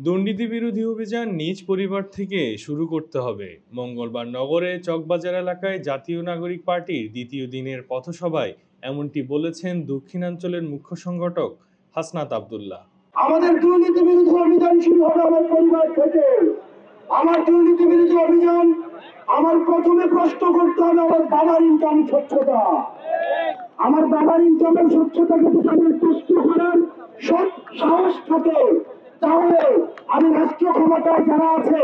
দুর্নীতি বিরোধী অভিযান নিজ পরিবার থেকে শুরু করতে হবে। মঙ্গলবার নগরে চকবাজার এলাকায় জাতীয় নাগরিক পার্টির দ্বিতীয় দিনের পথসভায় এমনটি বলেছেন দক্ষিণাঞ্চলের মুখ্য সংগঠক হাসনাত আব্দুল্লাহ। আমাদের দুর্নীতি বিরোধী অভিযান শুরু হবে আমার পরিবার থেকে। আমার দুর্নীতি বিরোধী অভিযান আমার প্রথমে প্রশ্ন করতে হবে আমার বাবার ইনকাম স্বচ্ছতা। আমার বাবার ইনকামের স্বচ্ছতাকে যদি আমার প্রশ্ন করার সৎ সাহস থাকে, তাহলে আমি রাষ্ট্র ক্ষমতায় যারা আছে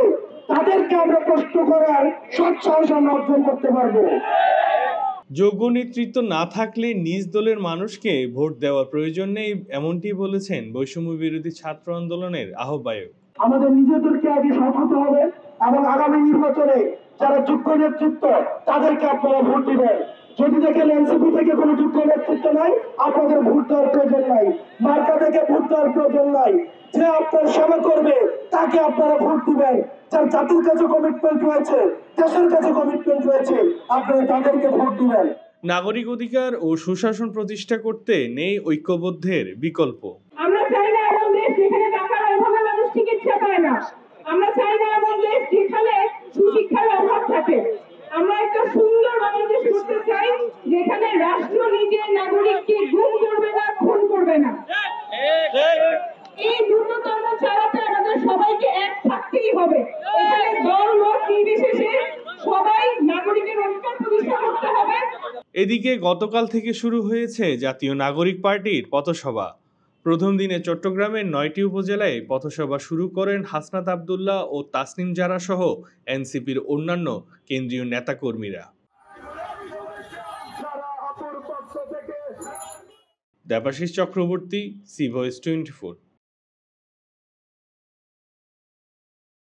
তাদেরকে আমরা প্রশ্ন করার সৎ সাহস আমরা অর্জন করতে পারবো। যোগ্য নেতৃত্ব না থাকলে নিজ দলের মানুষকে ভোট দেওয়ার প্রয়োজন নেই, এমনটি বলেছেন বৈষম্য বিরোধী ছাত্র আন্দোলনের আহ্বায়ক। আমাদের নিজেদেরকে আগে সৎ হতে হবে এবং আগামী নির্বাচনে যারা যোগ্য নেতৃত্ব তাদেরকে আপনারা ভোট দিবেন। যদি দেখেন এনসিপি থেকে কোনো যোগ্য নেতৃত্ব নাই, আপনাদের ভোট দেওয়ার প্রয়োজন নাই। মার্কা থেকে ভোট দেওয়ার প্রয়োজন নাই। যে আপনার সেবা করবে তাকে আপনারা ভোট দিবেন। যার জাতির কাছে কমিটমেন্ট রয়েছে, দেশের কাছে কমিটমেন্ট রয়েছে, আপনারা তাদেরকে ভোট দিবেন। নাগরিক অধিকার ও সুশাসন প্রতিষ্ঠা করতে নেই ঐক্যবদ্ধের বিকল্প। আমরা চাই না এমন দেশ যেখানে টাকার অভাবে মানুষ চিকিৎসা পায় না। আমরা চাই না এমন দেশ যেখানে সুশিক্ষার অভাব থাকে। আমরা একটা সুন্দর বাংলাদেশ করতে চাই যেখানে রাষ্ট্র নিজের নাগরিককে গুম করবে না, খুন করবে না। এই দ্রুততম চালাতে আমাদের সবাইকে এক থাকতেই হবে। এখানে দল মত নির্বিশেষে সবাই নাগরিকের অধিকার প্রতিষ্ঠা করতে হবে। এদিকে গতকাল থেকে শুরু হয়েছে জাতীয় নাগরিক পার্টির পথসভা। প্রথম দিনে চট্টগ্রামের ৯টি উপজেলায় পথসভা শুরু করেন হাসনাত আব্দুল্লাহ ও তাসনিম জারা সহ এনসিপির অন্যান্য কেন্দ্রীয় নেতাকর্মীরা। Debashish Chakraborty, C Voice 24।